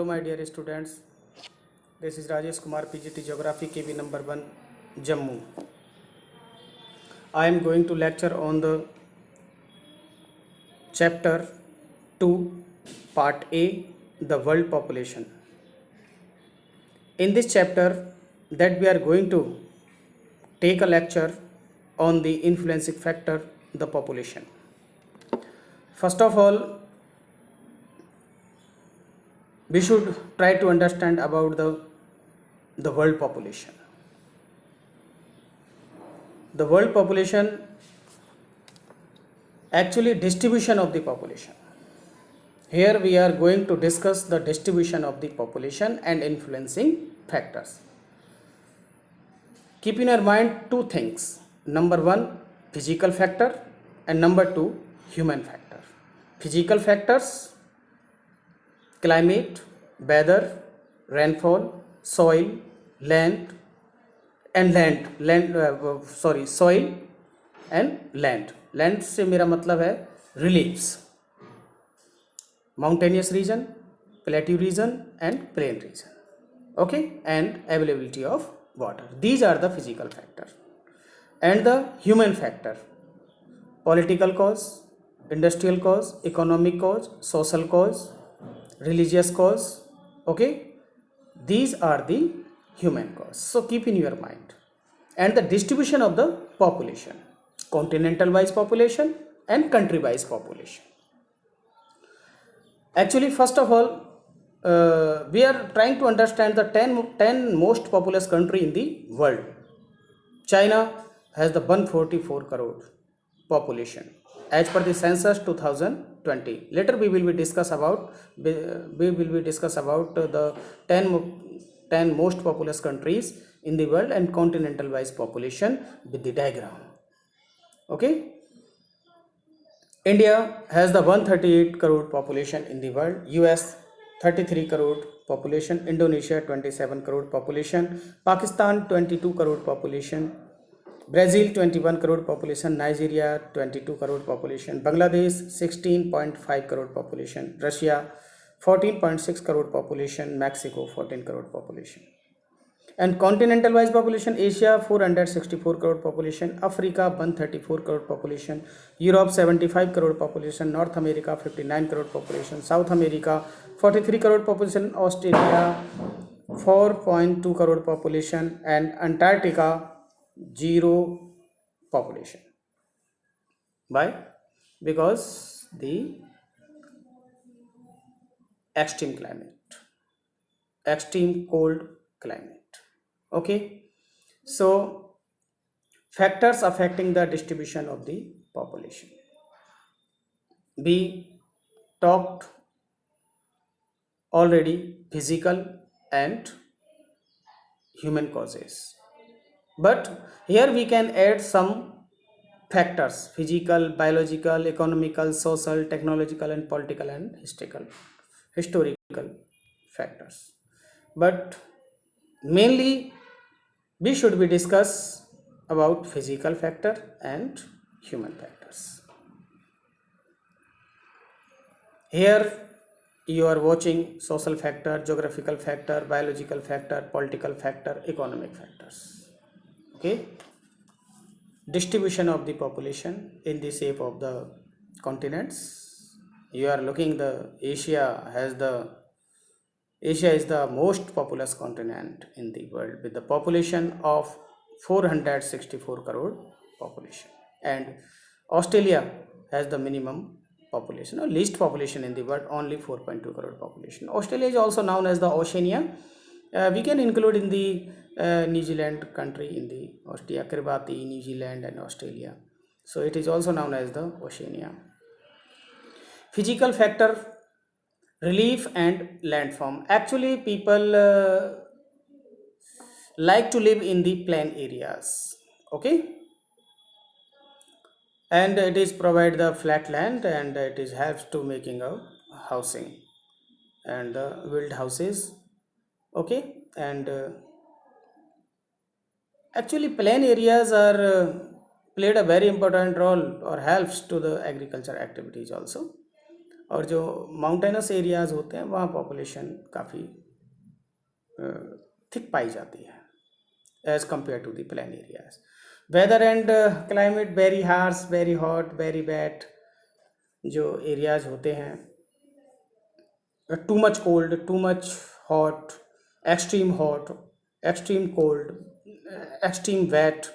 My dear students, this is Rajesh Kumar, PGT Geography, KB number 1, Jammu. I am going to lecture on the chapter 2, part A, the world population. In this chapter, that we are going to take a lecture on the influencing factor, the population. First of all, we should try to understand about the world population. The world population, actually distribution of the population. Here we are going to discuss the distribution of the population and influencing factors. Keep in your mind two things. Number one, physical factor, and number two, human factor. Physical factors: climate, weather, rainfall, soil, land, and soil and land. Land से मेरा मतलब है reliefs, mountainous region, plateau region and plain region, okay, and availability of water. These are the physical factor. And the human factor: political cause, industrial cause, economic cause, social cause, religious cause, okay. These are the human cause. So keep in your mind. And the distribution of the population: continental wise population and country wise population. Actually, first of all, we are trying to understand the 10 most populous country in the world. China has the 144 crore population as per the census 2020. Later we will be discuss about the 10 most populous countries in the world and continental wise population with the diagram. Okay. India has the 138 crore population in the world. US 33 crore population. Indonesia 27 crore population. Pakistan 22 crore population. Brazil 21 crore population. Nigeria 22 crore population. Bangladesh 16.5 crore population. Russia 14.6 crore population. Mexico 14 crore population. And continental wise population: Asia 464 crore population, Africa 134 crore population, Europe 75 crore population, North America 59 crore population, South America 43 crore population, Australia 4.2 crore population, and Antarctica 0 population. Why? Because the extreme climate, extreme cold climate. Okay. So factors affecting the distribution of the population: we talked already physical and human causes, but here we can add some factors: physical, biological, economical, social, technological and political and historical factors. But mainly we should be discuss about physical factor and human factors. Here you are watching social factor, geographical factor, biological factor, political factor, economic factors. Okay. Distribution of the population in the shape of the continents. You are looking the Asia is the most populous continent in the world with the population of 464 crore population, and Australia has the minimum population or least population in the world, only 4.2 crore population. Australia is also known as the Oceania. We can include in the New Zealand country in the Australia, Kiribati, New Zealand and Australia. So it is also known as the Oceania. Physical factor: relief and landform. Actually people like to live in the plain areas, okay, and it is provide the flat land and it is helps to making a housing and the build houses, okay. And actually plain areas are played a very important role or helps to the agriculture activities also. और जो mountainous areas होते हैं वहाँ population काफ़ी thick पाई जाती है as compare to the plain areas. Weather and climate very harsh, very hot, very wet जो एरियाज होते हैं, too much cold, too much hot, extreme cold, extreme wet,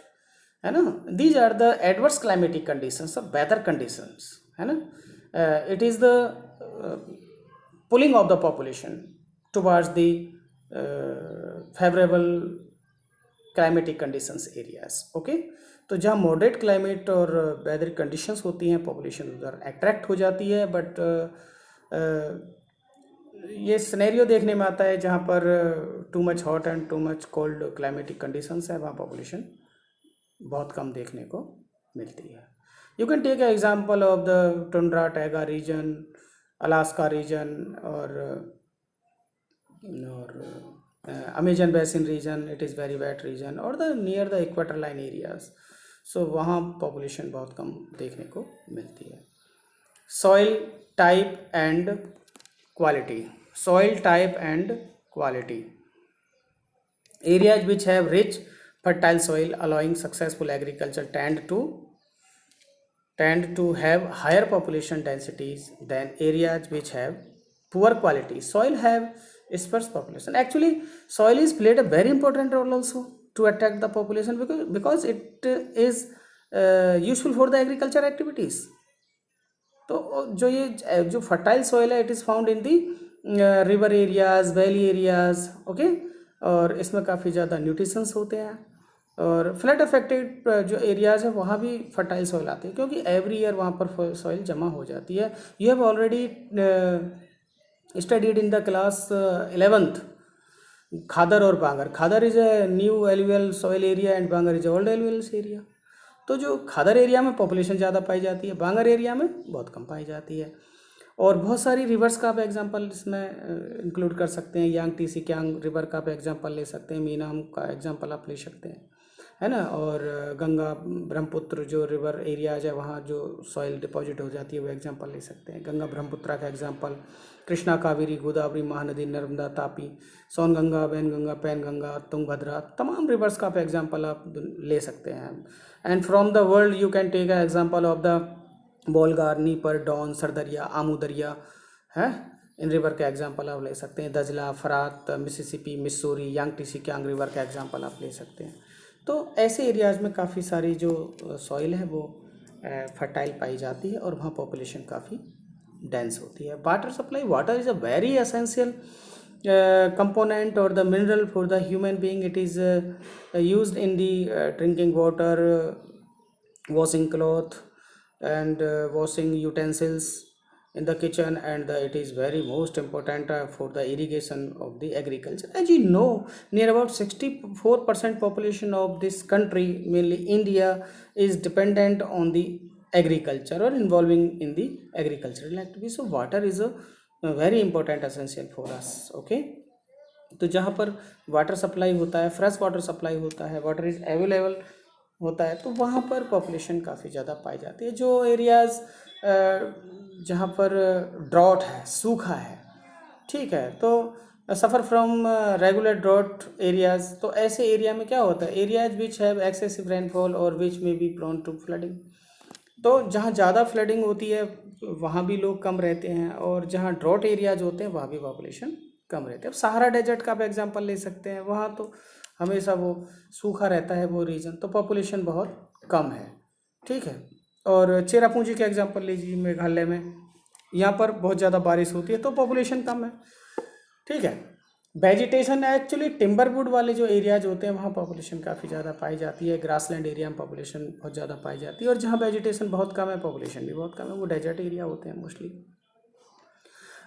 है ना. These are the adverse climatic conditions और weather conditions, है ना. It is the pulling of the population towards the favourable climatic conditions areas. Okay, तो जहाँ moderate climate और weather conditions होती हैं पॉपुलेशन उधर अट्रैक्ट हो जाती है. बट ये सिनेरियो देखने में आता है जहाँ पर too much hot and too much cold climatic conditions है, वहाँ पॉपुलेशन बहुत कम देखने को मिलती है. You can take example of the tundra taiga region, Alaska region और Amazon basin region. It is very wet region और the near the equator line areas. So वहाँ पॉपुलेशन बहुत कम देखने को मिलती है. Soil type and quality. Soil type and quality. Areas which have rich fertile soil allowing successful agriculture tend to have higher population densities than areas which have poor quality soil have sparse population. Actually, soil is played a very important role also to attract the population because it is useful for the agriculture activities. तो जो fertile soil है it is found in the river areas, valley areas. Okay, और इसमें काफ़ी ज़्यादा nutritions होते हैं. और फ्लड अफेक्टेड जो एरियाज़ है वहाँ भी फर्टाइल सॉइल आती है क्योंकि एवरी ईयर वहाँ पर सॉइल जमा हो जाती है. You have already studied in the class 11th khadar और bangar. Khadar is a new alluvial soil area and bangar is old alluvial area. तो जो खादर एरिया में पॉपुलेशन ज़्यादा पाई जाती है, बांगर एरिया में बहुत कम पाई जाती है. और बहुत सारी रिवर्स का आप एग्जांपल इसमें इंक्लूड कर सकते हैं. यांग टी सी क्यांग रिवर का आप एग्जांपल ले सकते हैं, मीनाम का एग्जांपल आप ले सकते हैं, है ना. और गंगा ब्रह्मपुत्र जो रिवर एरियाज है वहाँ जो सॉइल डिपॉजिट हो जाती है वो एग्जांपल ले सकते हैं. गंगा ब्रह्मपुत्रा का example, Krishna, Kaveri, Godavari, Mahanadi, Narmada, Tapi, Son Ganga, Wainganga, Penganga, Tungabhadra, तमाम रिवर्स का आप एग्जांपल आप ले सकते हैं. And from the world you can take a example of the Volga, Dnieper, Don, Syr Darya, Amu Darya है. इन रिवर का एग्जांपल आप ले सकते हैं. दजला, फरात, मिसिसिपी, मिसूरी, यांग टी सी क्यांग रिवर का एग्जांपल आप ले सकते हैं. तो ऐसे एरियाज़ में काफ़ी सारी जो सॉइल है वो फर्टाइल पाई जाती है और वहाँ पॉपुलेशन काफ़ी डेंस होती है. Water supply. Water is a very essential component or the mineral for the human being. It is used in the drinking water, washing cloth and washing utensils in the kitchen, and it is very most important for the irrigation of the agriculture. As you know, near about 64% population of this country, mainly India, is dependent on the agriculture or involving in the agricultural activity. So water is a very important essential for us. Okay, तो जहाँ पर water supply होता है, fresh water supply होता है, water is available होता है, तो वहाँ पर पॉपुलेशन काफ़ी ज़्यादा पाई जाती है. जो एरियाज़ जहाँ पर ड्रॉट है, सूखा है, ठीक है, तो suffer from regular drought areas. तो ऐसे एरिया में क्या होता है, areas which have excessive rainfall और विच में बी प्रोन टू फ्लडिंग. तो जहाँ ज़्यादा फ्लडिंग होती है वहाँ भी लोग कम रहते हैं और जहाँ ड्रॉट एरियाज होते हैं वहाँ भी पॉपुलेशन कम रहते हैं. अब सहारा डेजर्ट का आप एग्जांपल ले सकते हैं, वहाँ तो हमेशा वो सूखा रहता है वो रीजन, तो पॉपुलेशन बहुत कम है, ठीक है. और चेरापूंजी का एग्जांपल लीजिए, मेघालय में यहाँ पर बहुत ज़्यादा बारिश होती है तो पॉपुलेशन कम है, ठीक है. वेजिटेशन एक्चुअली टिम्बरवुड वाले जो एरियाज होते हैं वहाँ पॉपुलेशन काफ़ी ज़्यादा पाई जाती है. ग्रासलैंड एरिया में पॉपुलेशन बहुत ज़्यादा पाई जाती है और जहाँ वेजिटेशन बहुत कम है पॉपुलेशन भी बहुत कम है, वो डेजर्ट एरिया होते हैं mostly.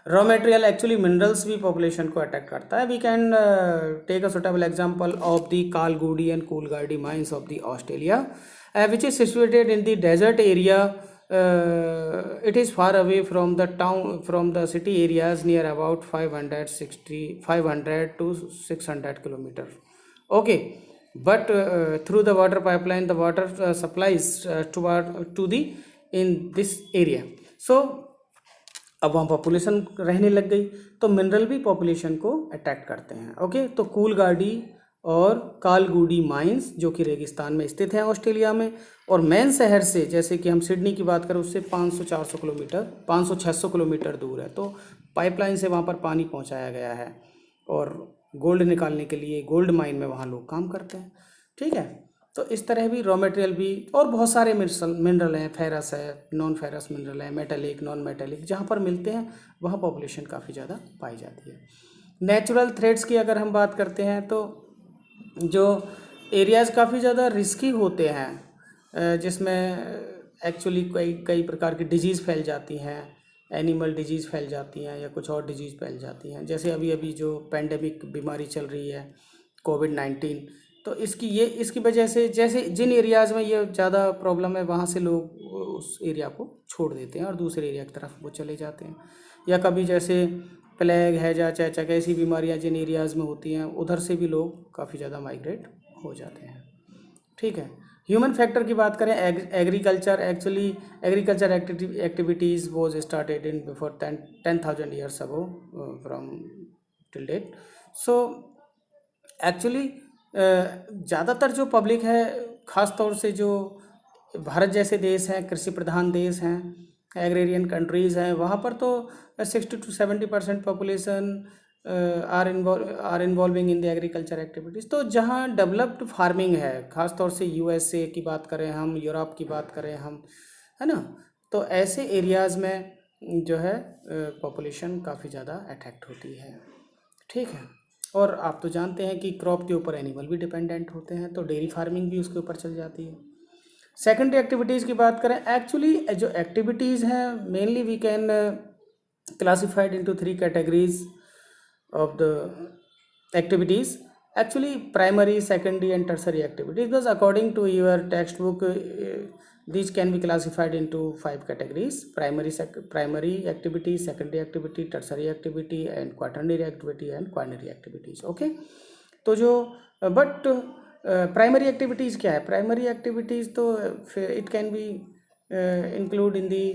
Raw material actually minerals भी पॉपुलेशन को अटैक करता है. We can take a suitable example of the Kalgoorlie and Coolgardie mines of the Australia which is situated in the desert area. It is far away from the town, from the city areas, near about 500 to 600 kilometer. Okay, but through the water pipeline the water supplies to the in this area. So अब वहाँ population रहने लग गई, तो mineral भी population को attract करते हैं। ओके, तो कूलगाड़ी और कालगुडी माइंस जो कि रेगिस्तान में स्थित हैं ऑस्ट्रेलिया में, और मेन शहर से जैसे कि हम सिडनी की बात करें उससे 500-400 किलोमीटर, 500-600 किलोमीटर दूर है। तो पाइपलाइन से वहाँ पर पानी पहुँचाया गया है, और गोल्ड निकालने के लिए गोल्ड माइन में वहाँ लोग काम करते हैं। ठीक है, तो इस तरह भी रॉ मटेरियल भी, और बहुत सारे मिनरल हैं, फेरस है, नॉन फेरस मिनरल है, मेटेलिक, नॉन मेटेलिक, जहाँ पर मिलते हैं वहाँ पॉपुलेशन काफ़ी ज़्यादा पाई जाती है। नेचुरल थ्रेट्स की अगर हम बात करते हैं तो जो एरियाज़ काफ़ी ज़्यादा रिस्की होते हैं, जिसमें एक्चुअली कई कई प्रकार की डिजीज़ फैल जाती हैं, एनिमल डिजीज़ फैल जाती हैं या कुछ और डिजीज़ फैल जाती हैं, जैसे अभी अभी जो पेंडेमिक बीमारी चल रही है कोविड-19, तो इसकी वजह से जैसे जिन एरियाज़ में ये ज़्यादा प्रॉब्लम है वहाँ से लोग उस एरिया को छोड़ देते हैं और दूसरे एरिया की तरफ वो चले जाते हैं। या कभी जैसे प्लेग है, या चेचक, ऐसी बीमारियाँ जिन एरियाज़ में होती हैं उधर से भी लोग काफ़ी ज़्यादा माइग्रेट हो जाते हैं। ठीक है, ह्यूमन फैक्टर की बात करें, agriculture, actually agriculture activities was started in before 10,000 years ago from till date. So actually ज़्यादातर जो पब्लिक है, ख़ास तौर से जो भारत जैसे देश हैं, कृषि प्रधान देश हैं, एग्रेरियन कंट्रीज़ हैं, वहाँ पर तो 60-70% population are involving in the agriculture activities. तो जहाँ डेवलप्ड फार्मिंग है, ख़ास तौर से यूएसए की बात करें हम, यूरोप की बात करें हम, है ना, तो ऐसे एरियाज़ में जो है पॉपुलेशन काफ़ी ज़्यादा अट्रैक्ट होती है। ठीक है, और आप तो जानते हैं कि क्रॉप के ऊपर एनिमल भी डिपेंडेंट होते हैं, तो डेयरी फार्मिंग भी उसके ऊपर चल जाती है। सेकेंडरी एक्टिविटीज़ की बात करें, एक्चुअली जो एक्टिविटीज़ हैं mainly we can classified into 3 categories of the activities, actually primary, secondary and tertiary activities, because according to your textbook these can be classified into 5 categories: primary activity, secondary activity, tertiary activity and quaternary activity and quinary activities. Okay, तो जो but primary activities क्या है? Primary activities तो it can be include in the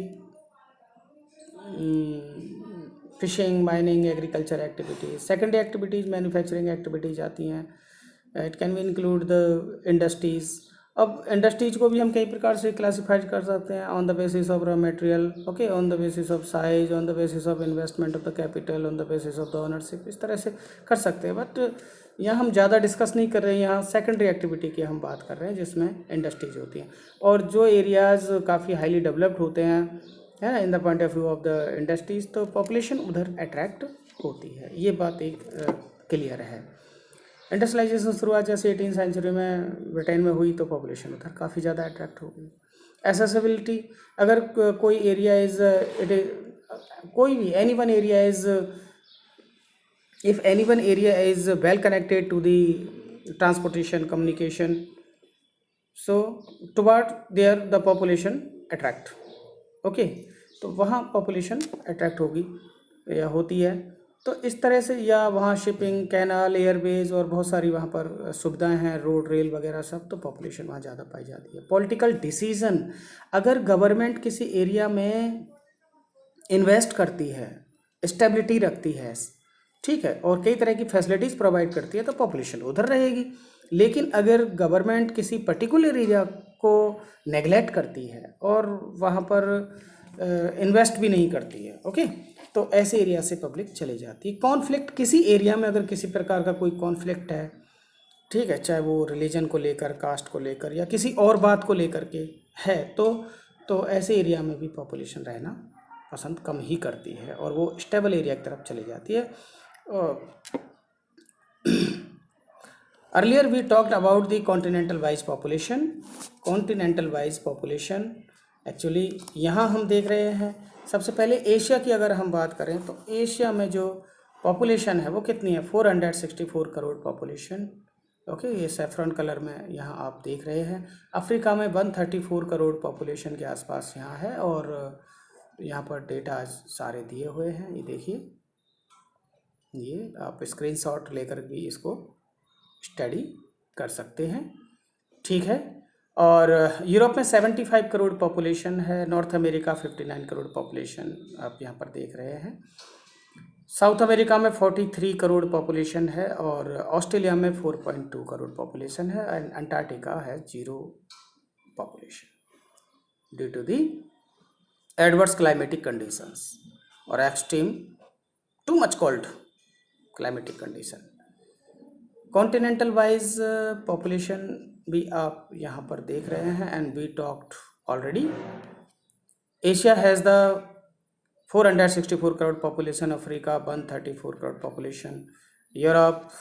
fishing, mining, agriculture activities. Secondary activities manufacturing activities आती हैं। It can be include the industries. अब industries को भी हम कई प्रकार से क्लासीफाइड कर सकते हैं, on the basis of raw material, okay, on the basis of size, on the basis of investment of the capital, on the basis of the ownership, इस तरह से कर सकते हैं। बट यहाँ हम ज़्यादा डिस्कस नहीं कर रहे हैं, यहाँ सेकेंडरी एक्टिविटी की हम बात कर रहे हैं जिसमें इंडस्ट्रीज होती हैं, और जो एरियाज़ काफ़ी हाईली डेवलप्ड होते हैं, है in the point of view of the industries, तो पॉपुलेशन उधर अट्रैक्ट होती है। ये बात एक क्लियर है। इंडस्ट्रियलाइजेशन शुरुआत जैसे 18वीं सेंचुरी में ब्रिटेन में हुई, तो पॉपुलेशन उधर काफ़ी ज़्यादा अट्रैक्ट हो गई। एसेसिबिलिटी, अगर कोई एरिया इज़ कोई भी any one area is, if any one area is well connected to the transportation communication, so toward there the population attract, okay, तो वहाँ पॉपुलेशन अट्रैक्ट होगी या होती है। तो इस तरह से, या वहाँ शिपिंग, कैनाल, एयरवेज और बहुत सारी वहाँ पर सुविधाएं हैं, रोड, रेल वगैरह सब, तो पॉपुलेशन वहाँ ज़्यादा पाई जाती है। पॉलिटिकल डिसीजन, अगर गवर्नमेंट किसी एरिया में इन्वेस्ट करती है, स्टेबिलिटी रखती है, ठीक है, और कई तरह की फैसिलिटीज़ प्रोवाइड करती है, तो पॉपुलेशन उधर रहेगी। लेकिन अगर गवर्नमेंट किसी पर्टिकुलर एरिया को नेगलेक्ट करती है और वहाँ पर इन्वेस्ट भी नहीं करती है, ओके, तो ऐसे एरिया से पब्लिक चली जाती है। कॉन्फ्लिक्ट, किसी एरिया में अगर किसी प्रकार का कोई कॉन्फ्लिक्ट है, ठीक है, चाहे वो रिलीजन को लेकर, कास्ट को लेकर या किसी और बात को लेकर के है, तो ऐसे एरिया में भी पॉपुलेशन रहना पसंद कम ही करती है और वो स्टेबल एरिया की तरफ चली जाती है। Earlier we talked about the continental wise population. Continental wise population actually यहाँ हम देख रहे हैं, सबसे पहले एशिया की अगर हम बात करें तो एशिया में जो पॉपुलेशन है वो कितनी है? 464 करोड़ पॉपुलेशन, ओके, ये सैफ्रॉन कलर में यहाँ आप देख रहे हैं। अफ्रीका में 134 करोड़ पॉपुलेशन के आसपास यहाँ है, और यहाँ पर डेटा सारे दिए हुए हैं, ये देखिए, ये आप स्क्रीनशॉट लेकर भी इसको स्टडी कर सकते हैं, ठीक है। और यूरोप में 75 करोड़ पॉपुलेशन है, नॉर्थ अमेरिका 59 करोड़ पॉपुलेशन आप यहाँ पर देख रहे हैं, साउथ अमेरिका में 43 करोड़ पॉपुलेशन है और ऑस्ट्रेलिया में 4.2 करोड़ पॉपुलेशन है एंड अंटार्कटिका है 0 population due to the adverse climatic conditions और extreme too much cold climatic condition. Continental wise population भी आप यहाँ पर देख रहे हैं and we talked already. Asia has the 464 crore population, Africa 134 crore population, Europe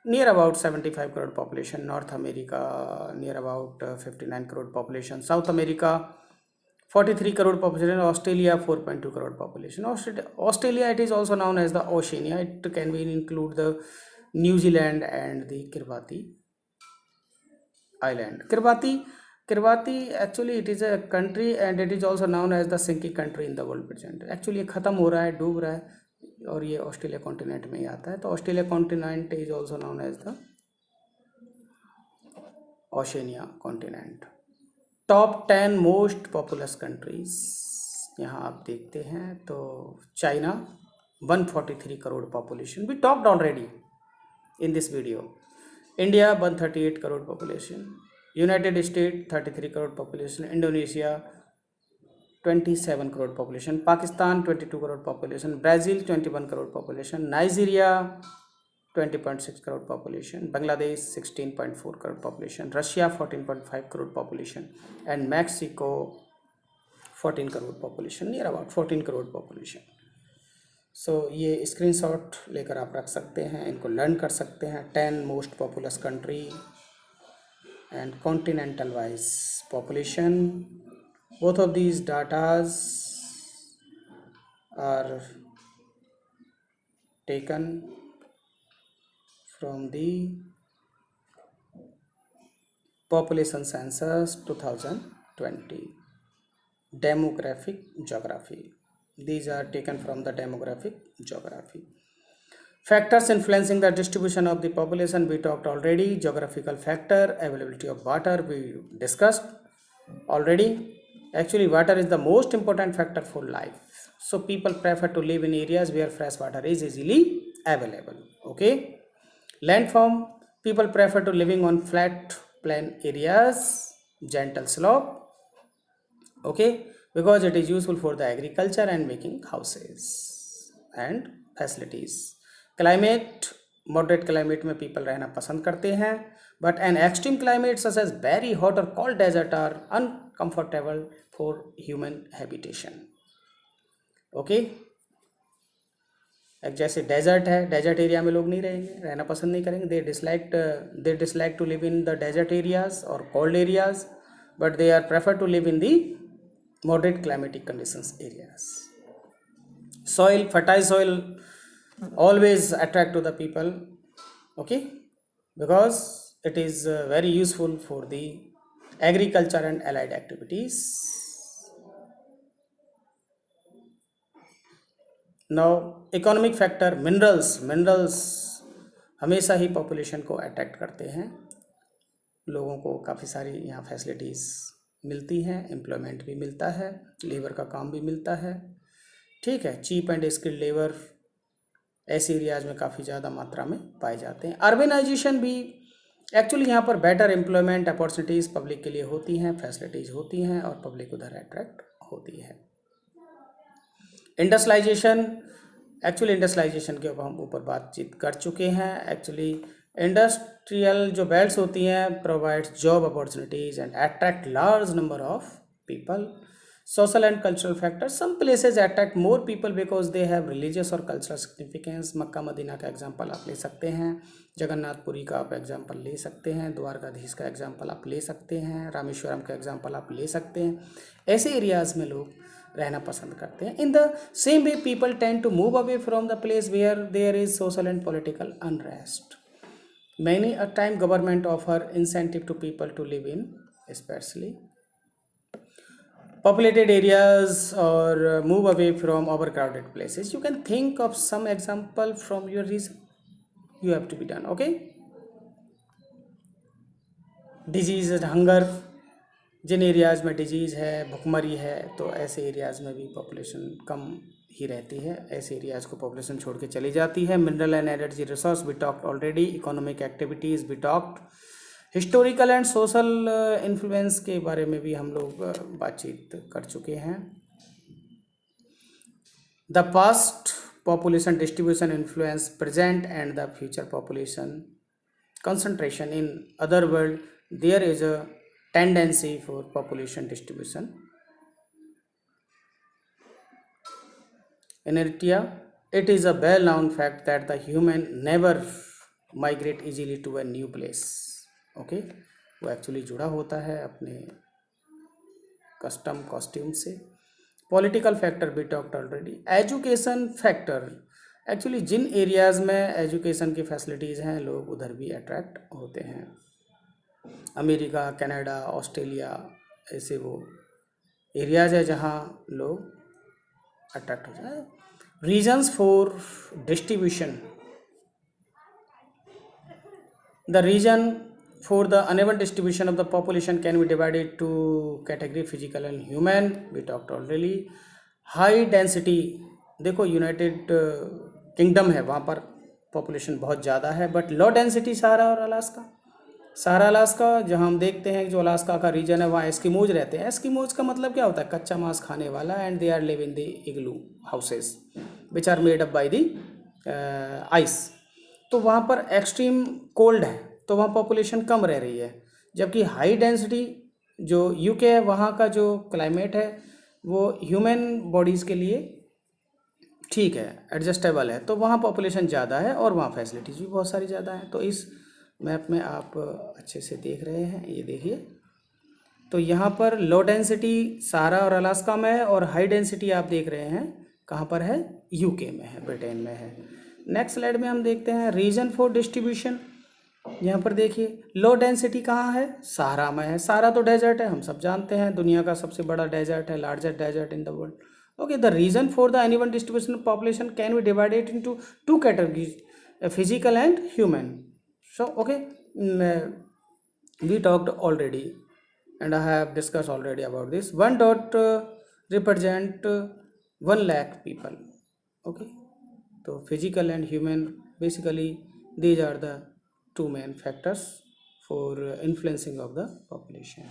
near about 75 crore population, North America near about 59 crore population, South America 43 crore population, Australia 4.2 crore population. Australia, it is also known as the Oceania. It can be include the New Zealand and the Kiribati Island. Kiribati actually it is a country and it is also known as the sinking country in the world present. Actually ये ख़त्म हो रहा है, डूब रहा है और ये ऑस्ट्रेलिया कॉन्टिनेंट में ही आता है। तो Australia continent is also known as the Oceania continent. Top 10 most populous countries यहाँ आप देखते हैं तो China 143 crore population, we talked already in this video. India 138 crore population, United State 33 crore population, Indonesia 27 crore population, Pakistan 22 crore population, Brazil 21 crore population, Nigeria 20.6 crore population, Bangladesh 16.4 crore population, Russia 14.5 crore population and Mexico 14 crore population, near about 14 crore population. So ये screenshot लेकर आप रख सकते हैं, इनको learn कर सकते हैं। 10 most populace country and continental wise population, both of these datas are taken from the population census 2020 demographic geography. These are taken from the demographic geography. Factors influencing the distribution of the population, we talked already. Geographical factor, availability of water, we discussed already. Actually water is the most important factor for life, so people prefer to live in areas where fresh water is easily available. Okay, landform, people prefer to living on flat plain areas, gentle slope, okay, because it is useful for the agriculture and making houses and facilities. Climate, moderate climate में people रहना पसंद करते हैं, but an extreme climate such as very hot और cold desert are uncomfortable for human habitation. Okay, एक जैसे desert है, desert area में लोग नहीं रहेंगे, रहना पसंद नहीं करेंगे, they dislike to live in the desert areas और cold areas, but they are prefer to live in the moderate climatic conditions areas. Soil, fertile soil always attract to the people, okay, because it is very useful for the agriculture and allied activities. Now economic factor, minerals हमेशा ही population को attract करते हैं, लोगों को काफ़ी सारी यहाँ facilities मिलती हैं, एम्प्लॉयमेंट भी मिलता है, लेबर का काम भी मिलता है, ठीक है, चीप एंड स्किल्ड लेबर ऐसे एरियाज में काफ़ी ज़्यादा मात्रा में पाए जाते हैं। अर्बनाइजेशन भी एक्चुअली यहाँ पर बेटर एम्प्लॉयमेंट अपॉर्चुनिटीज़ पब्लिक के लिए होती हैं, फैसिलिटीज़ होती हैं और पब्लिक उधर अट्रैक्ट होती है। इंडस्ट्रियलाइजेशन, एक्चुअली इंडस्ट्रियलाइजेशन के ऊपर हम ऊपर बातचीत कर चुके हैं। एक्चुअली इंडस्ट्रियल जो बेल्ट्स होती हैं provides job opportunities and attract large number of people. Social and cultural factors, some places attract more people because they have religious और cultural significance. मक्का मदीना का एग्जाम्पल आप ले सकते हैं, जगन्नाथपुरी का आप एग्जाम्पल ले सकते हैं, द्वारकाधीश का एग्जाम्पल आप ले सकते हैं, रामेश्वरम का एग्जाम्पल आप ले सकते हैं। ऐसे एरियाज़ में लोग रहना पसंद करते हैं। In the same way people tend to move away from the place where there is social and political unrest. Many a time government offer incentive to people to live in specially populated areas or move away from overcrowded places. You can think of some example from your region. You have to be done. Okay, disease and hunger, जिन areas में disease है, भुखमरी है, तो ऐसे areas में भी population कम ही रहती है, ऐसे एरियाज़ को पॉपुलेशन छोड़ के चली जाती है। Mineral and energy resource we talked already, economic activities we talked, historical and social influence के बारे में भी हम लोग बातचीत कर चुके हैं। The past population distribution influence present and the future population concentration. In other words, there is a tendency for population distribution. Inertia. It is a well-known fact that the human never migrate easily to a new place. Okay, वो actually जुड़ा होता है अपने costume से। Political factor भी talked already. Education factor, actually जिन areas में education की फैसिलिटीज़ हैं लोग उधर भी अट्रैक्ट होते हैं। अमेरिका, कनाडा, ऑस्ट्रेलिया, ऐसे वो एरियाज़ है जहाँ लोग अट्रैक्ट हो जाए। Reasons for distribution, the reason for the uneven distribution of the population can be divided to category physical and human, we talked already. High density, देखो यूनाइटेड किंगडम है, वहाँ पर पॉपुलेशन बहुत ज़्यादा है, बट लो डेंसिटी सहारा और Alaska. सहारा Alaska जहाँ हम देखते हैं जो अलास्का का रीजन है वहाँ एस्किमोज रहते हैं। एस्किमोज का मतलब क्या होता है? कच्चा मांस खाने वाला। And they are live in the igloo houses which are made up by the ice. तो वहाँ पर एक्सट्रीम कोल्ड है तो वहाँ पॉपुलेशन कम रह रही है, जबकि हाई डेंसिटी जो यूके है वहाँ का जो क्लाइमेट है वो ह्यूमन बॉडीज़ के लिए ठीक है, एडजस्टेबल है, तो वहाँ पॉपुलेशन ज़्यादा है और वहाँ फैसिलिटीज़ भी बहुत सारी ज़्यादा हैं। तो इस मैप में आप अच्छे से देख रहे हैं, ये देखिए, तो यहाँ पर लो डेंसिटी सहारा और अलास्का में है और हाई डेंसिटी आप देख रहे हैं कहाँ पर है? यूके में है, ब्रिटेन में है। नेक्स्ट स्लाइड में हम देखते हैं रीजन फॉर डिस्ट्रीब्यूशन। यहाँ पर देखिए लो डेंसिटी कहाँ है? सहारा में है। सहारा तो डेजर्ट है, हम सब जानते हैं, दुनिया का सबसे बड़ा डेजर्ट है, largest desert in the world. Okay, the reason for the uneven distribution of population can be divided into two categories, physical and human. So okay, we talked already and I have discuss already about this. 1 dot represent 1 lakh people. Okay, तो physical and human basically these are the two main factors for influencing of the population.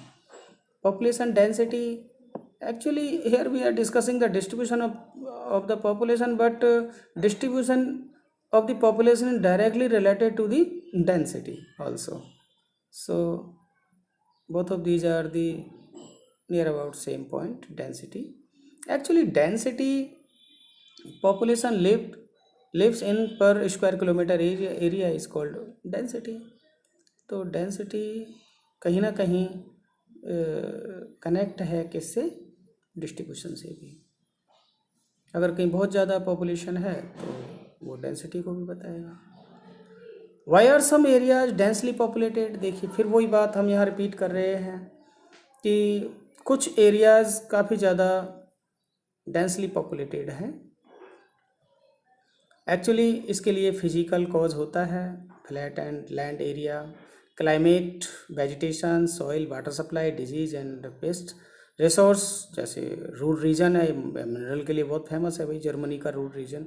Population density, actually here we are discussing the distribution of the population, but distribution of the population is directly related to the density also. So both of these are the near about same point, density. Actually density, population lives in per square kilometer area is called density. तो density कहीं ना कहीं connect है किससे? Distribution से भी। अगर कहीं बहुत ज़्यादा पॉपुलेशन है तो वो डेंसिटी को भी बताएगा। Why are some areas densely populated? देखिए फिर वही बात हम यहाँ रिपीट कर रहे हैं कि कुछ एरियाज़ काफ़ी ज़्यादा डेंसली पॉपुलेटेड हैं। एक्चुअली इसके लिए फिजिकल कॉज होता है, flat and land area, climate, vegetation, soil, water supply, disease and paste, resource, जैसे रूर रीजन है, मिनरल के लिए बहुत फेमस है भाई, जर्मनी का रूर रीजन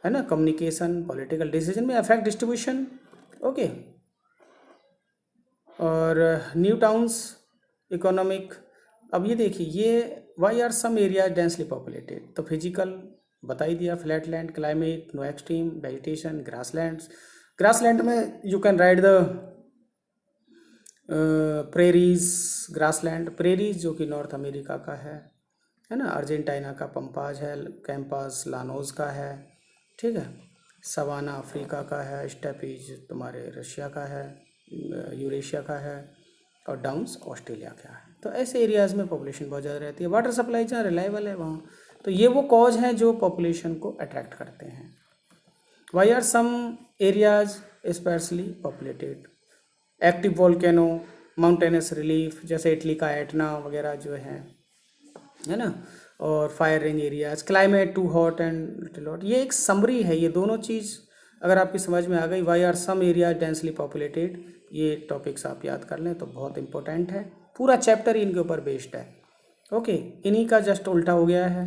है ना, कम्युनिकेशन, पॉलिटिकल डिसीजन में अफेक्ट डिस्ट्रीब्यूशन। ओके, और न्यू टाउन्स, इकोनॉमिक। अब ये देखिए, ये why are some area densely populated, तो फिजिकल बता ही दिया, flat land, climate, no extreme, vegetation, grasslands. Grassland में you can ride the prairies, grassland, prairies जो कि नॉर्थ अमेरिका का है ना, अर्जेंटीना का पंपाज है, कैंपास लानोज का है, ठीक है, सवाना अफ्रीका का है, स्टेपीज तुम्हारे रशिया का है, यूरेशिया का है, और डाउन्स ऑस्ट्रेलिया का है। तो ऐसे एरियाज़ में पॉपुलेशन बहुत ज़्यादा रहती है, वाटर सप्लाई जहाँ रिलायबल है वहाँ। तो ये वो कॉज हैं जो पॉपुलेशन को अट्रैक्ट करते हैं। Why are some areas specially populated? Active volcano, mountainous relief, जैसे इटली का एटना वगैरह जो है ना, और fire ring areas, climate too hot and little hot. ये एक समरी है, ये दोनों चीज़ अगर आपकी समझ में आ गई, why are some areas densely populated, ये टॉपिक्स आप याद कर लें तो बहुत इंपॉर्टेंट है। पूरा चैप्टर इनके ऊपर बेस्ड है। ओके, इन्हीं का जस्ट उल्टा हो गया है।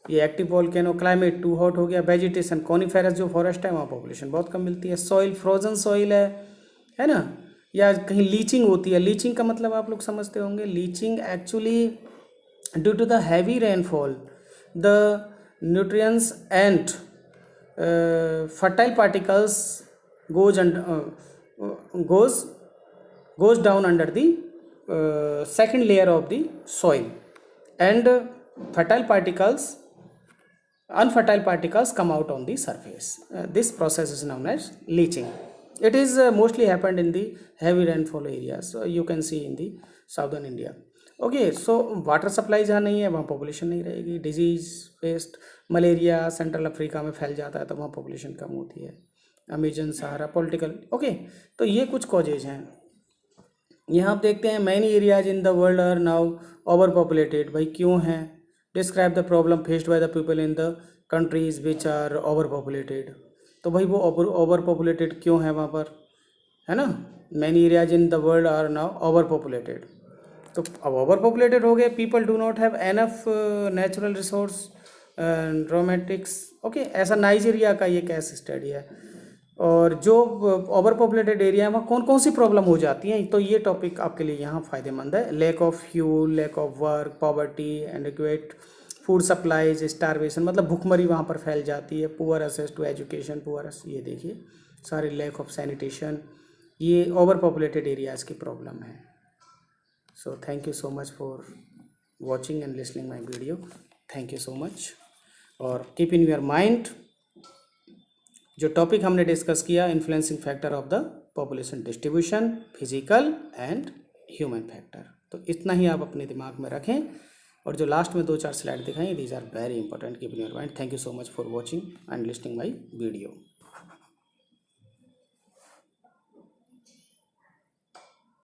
ये active volcano, climate too hot हो गया, वेजिटेशन कॉनिफेरस जो फॉरेस्ट है वहाँ पॉपुलेशन बहुत कम मिलती है, सॉइल फ्रोजन सॉइल है ना, या कहीं लीचिंग होती है। लीचिंग का मतलब आप लोग समझते होंगे, leaching actually due to the heavy rainfall the nutrients and fertile particles goes and goes down under the second layer of the soil, and fertile particles unfertile particles come out on the surface. This process is known as leaching. It is mostly happened in the heavy rainfall areas, so you can see in the southern India. Okay, so water supply जहाँ नहीं है वहाँ population नहीं रहेगी। Disease paste malaria central Africa में फैल जाता है तो वहाँ पॉपुलेशन कम होती है। अमेजन सहारा पॉलिटिकल। ओके, तो ये कुछ कॉजेज हैं। यहाँ आप देखते हैं many areas in the world are now over populated. भाई क्यों हैं? Describe the problem faced by the people in the countries which are over populated. तो भाई वो ओवर पॉपुलेटेड क्यों है वहाँ पर, है ना। Many areas in the world are now over populated. तो अब ओवर पॉपुलेटेड हो गए, people do not have enough natural resource रोमेटिक्स। ओके, ऐसा नाइजीरिया का ये केस स्टडी है। और जो ओवर पॉपुलेटेड एरिया है वहाँ कौन कौन सी प्रॉब्लम हो जाती हैं, तो ये टॉपिक आपके लिए यहाँ फ़ायदेमंद है। Lack of fuel, lack of work, poverty, adequate food supplies, starvation मतलब भुखमरी वहाँ पर फैल जाती है। Poor access to education, poor, ये देखिए सारे लैक ऑफ सैनिटेशन, ये ओवर पॉपुलेटेड एरियाज़ की प्रॉब्लम है। So thank you so much for watching and listening my video. Thank you so much. और keep in your mind जो topic हमने discuss किया, influencing factor of the population distribution, physical and human factor. तो इतना ही आप अपने दिमाग में रखें। और जो लास्ट में 2-4 स्लाइड दिखाई, these are very important, keep in your mind. Thank you so much for watching and listening my video.